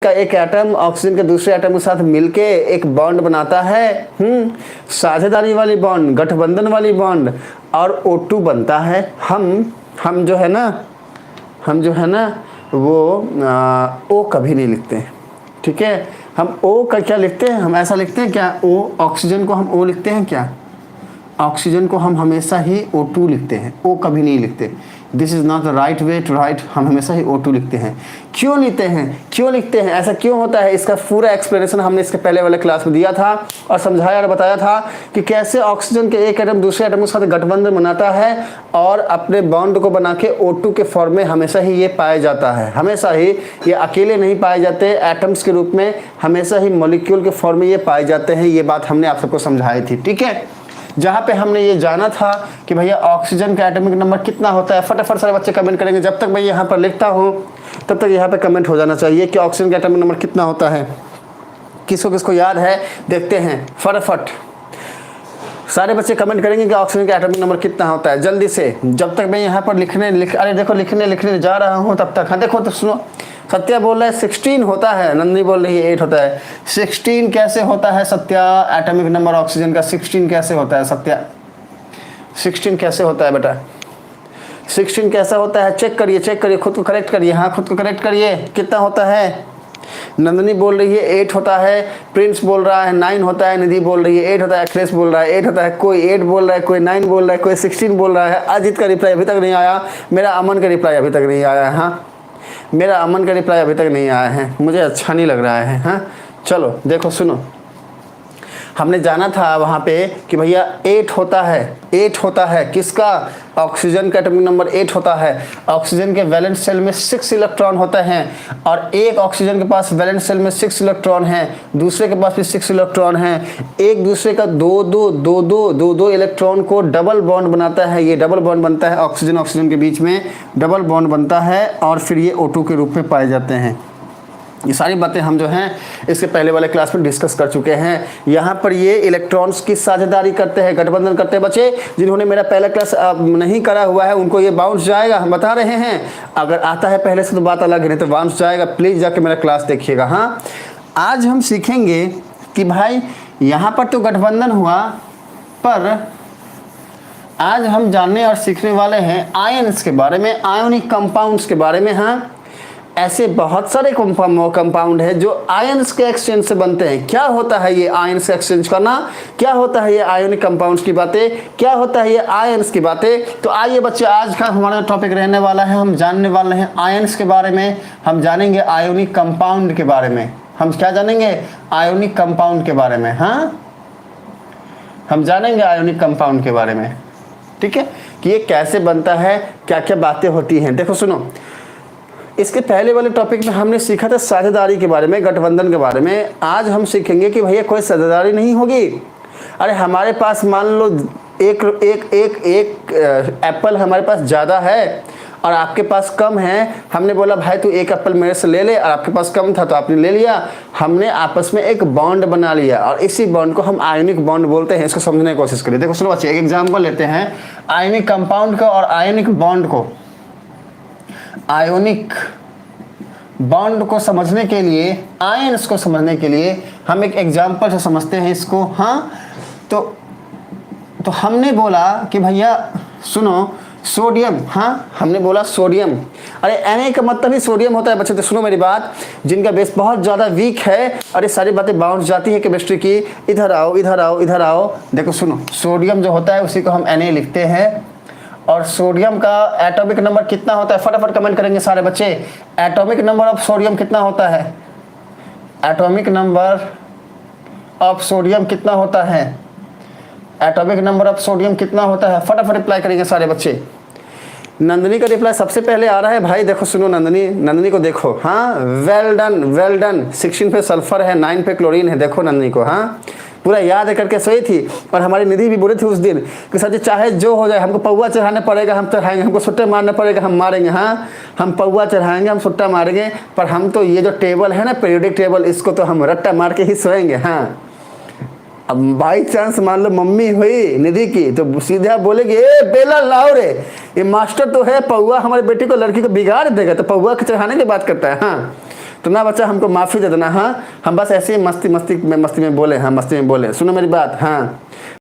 का एक atom oxygen के दूसरे एटम के साथ मिलके एक बॉन्ड बनाता है, साझेदारी वाली बॉन्ड, गठबंधन वाली बॉन्ड, और O2 बनता है। हम जो है ना वो O कभी नहीं लिखते, ठीक है। हम O का क्या लिखते हैं, हम ऐसा लिखते हैं क्या, O ऑक्सीजन को हम O लिखते हैं क्या, ऑक्सीजन को हम हमेशा ही O2 लिखते हैं, O कभी नहीं लिखते। This is not the right way to write, हम हमेशा ही O2 लिखते हैं। क्यों लिखते हैं, ऐसा क्यों होता है, इसका पूरा एक्सप्लेनेशन हमने इसके पहले वाले क्लास में दिया था और समझाया और बताया था कि कैसे ऑक्सीजन के एक एटम दूसरे एटम के साथ गठबंधन बनाता है और अपने बॉन्ड को बना के O2 के फॉर्म में हमेशा ही ये पाया जाता है। हमेशा ही ये अकेले नहीं पाए जाते, एटम्स के रूप में हमेशा ही मॉलिक्यूल के फॉर्म में ये पाए जाते हैं। ये बात हमने आप सबको समझाई थी, ठीक है। जहाँ पे हमने ये जाना था कि भैया ऑक्सीजन का एटॉमिक नंबर कितना होता है, फटाफट सारे बच्चे कमेंट करेंगे। जब तक मैं यहाँ पर लिखता हूँ तब तक यहाँ पे कमेंट हो जाना चाहिए कि ऑक्सीजन का एटॉमिक नंबर कितना होता है। किसको किसको याद है, देखते हैं फटाफट सारे बच्चे कमेंट करेंगे कि ऑक्सीजन का एटॉमिक नंबर कितना होता है, जल्दी से। जब तक मैं यहाँ पर लिखने जा रहा हूँ तब तक। हाँ देखो तो सुनो, सत्या बोल रहा है 16 होता है, नंदिनी बोल रही है 8 होता है। 16 कैसे होता है सत्या, एटॉमिक नंबर ऑक्सीजन का 16 कैसे होता है सत्या, 16 कैसे होता है बेटा, 16 कैसा होता है, चेक करिए, खुद को करेक्ट करिए, हाँ खुद को करेक्ट करिए, कितना होता है। नंदिनी बोल रही है 8 होता है, प्रिंस बोल रहा है 9 होता है, निधि बोल रही है 8 होता है, अखिलेश बोल रहा है 8 होता है, कोई 8 बोल रहा है, कोई 9 बोल रहा है, कोई 16 बोल रहा है। अजीत का रिप्लाई अभी तक नहीं आया, मेरा अमन का रिप्लाई अभी तक नहीं आया है, हाँ मेरा अमन का रिप्लाई अभी तक नहीं आया है, मुझे अच्छा नहीं लग रहा है। हाँ चलो देखो सुनो, हमने जाना था वहाँ पे कि भैया 8 होता है किसका, ऑक्सीजन का एटॉमिक नंबर 8 होता है। ऑक्सीजन के वैलेंस शेल में 6 इलेक्ट्रॉन होते हैं और एक ऑक्सीजन के पास वैलेंस शेल में 6 इलेक्ट्रॉन हैं, दूसरे के पास भी 6 इलेक्ट्रॉन हैं। एक दूसरे का दो इलेक्ट्रॉन को डबल बॉन्ड बनाता है, ये डबल बॉन्ड बनता है ऑक्सीजन के बीच में डबल बॉन्ड बनता है और फिर ये O2 के रूप में पाए जाते हैं। ये सारी बातें हम जो हैं इसके पहले वाले क्लास में डिस्कस कर चुके हैं। यहाँ पर ये इलेक्ट्रॉन्स की साझेदारी करते हैं, गठबंधन करते हैं। बच्चे जिन्होंने मेरा पहला क्लास नहीं करा हुआ है उनको ये बाउंस जाएगा, हम बता रहे हैं। अगर आता है पहले से तो बात अलग है, नहीं तो बाउंस जाएगा। प्लीज़ जाके मेरा क्लास देखिएगा। हाँ आज हम सीखेंगे कि भाई यहाँ पर तो गठबंधन हुआ, पर आज हम जानने और सीखने वाले हैं आयन्स के बारे में, आयोनिक कंपाउंड्स के बारे में। हाँ ऐसे बहुत सारे कंपाउंड है जो आयन्स के एक्सचेंज से बनते हैं। क्या होता है ये आयन्स एक्सचेंज करना, क्या होता है ये आयोनिक कंपाउंड्स की बातें, क्या होता है ये आयन्स की बातें। तो आइए बच्चे, आज का हमारा टॉपिक रहने वाला है, हम जानने वाले हैं आयन्स के बारे में, हम जानेंगे आयोनिक कंपाउंड के बारे में। हम क्या जानेंगे, आयोनिक कंपाउंड के बारे में। हाँ हम जानेंगे आयोनिक कंपाउंड के बारे में, ठीक है, कि ये कैसे बनता है, क्या क्या बातें होती हैं। देखो सुनो, इसके पहले वाले टॉपिक में हमने सीखा था साझेदारी के बारे में, गठबंधन के बारे में। आज हम सीखेंगे कि भैया कोई साझेदारी नहीं होगी। अरे हमारे पास मान लो एक एप्पल हमारे पास ज़्यादा है और आपके पास कम है। हमने बोला भाई तू एक एप्पल मेरे से ले ले, और आपके पास कम था तो आपने ले लिया। हमने आपस में एक बॉन्ड बना लिया और इसी बॉन्ड को हम आयोनिक बॉन्ड बोलते हैं। इसको समझने की कोशिश करिए। देखो सुनो बच्चे, एक एग्जाम्पल लेते हैं आयोनिक कंपाउंड का और आयोनिक बॉन्ड को। आयोनिक बॉन्ड को समझने के लिए, आयन्स को समझने के लिए हम एक एग्जांपल से समझते हैं इसको। हाँ तो हमने बोला कि भैया सुनो सोडियम, हाँ हमने बोला सोडियम। अरे Na का मतलब ही सोडियम होता है बच्चे। तो सुनो मेरी बात, जिनका बेस बहुत ज़्यादा वीक है, अरे सारी बातें बाउंस जाती है केमिस्ट्री की। इधर आओ। देखो सुनो, सोडियम जो होता है उसी को हम Na लिखते हैं और सोडियम का एटॉमिक नंबर कितना होता है, फटाफट कमेंट करेंगे सारे बच्चे। एटॉमिक नंबर ऑफ सोडियम कितना होता है, एटॉमिक नंबर ऑफ सोडियम कितना होता है, एटॉमिक नंबर ऑफ सोडियम कितना होता है, फटाफट रिप्लाई करेंगे सारे बच्चे। नंदिनी का रिप्लाई सबसे पहले आ रहा है भाई। देखो सुनो, नंदिनी को देखो। हाँ वेल डन। 16 पे सल्फर है, 9 पे क्लोरीन है। देखो नंदिनी को, हाँ पूरा याद करके सोई थी। और हमारी निधि भी बोली थी उस दिन कि सर जी चाहे जो हो जाए हमको पौवा चढ़ाना पड़ेगा, हम चढ़ाएंगे, हमको सुट्टे मारना पड़ेगा, हम मारेंगे। हाँ हम पौवा चढ़ाएंगे, हम सुट्टा मारेंगे, पर हम तो ये जो टेबल है ना पीरियोडिक टेबल, इसको तो हम रट्टा मार के ही सोएंगे। हाँ अब बाई चांस मान लो मम्मी हुई निधि की तो सीधा बोलेगी ए बेला लाओ रे, ये मास्टर तो है, पौवा हमारे बेटे को लड़की को बिगाड़ देगा, तो पौवा के चढ़ाने की बात करता है। हाँ तो ना बच्चा हमको माफ़ी दे देना। हाँ, हम बस ऐसे ही मस्ती में बोले। हाँ, मस्ती में बोले, सुनो मेरी बात। हाँ,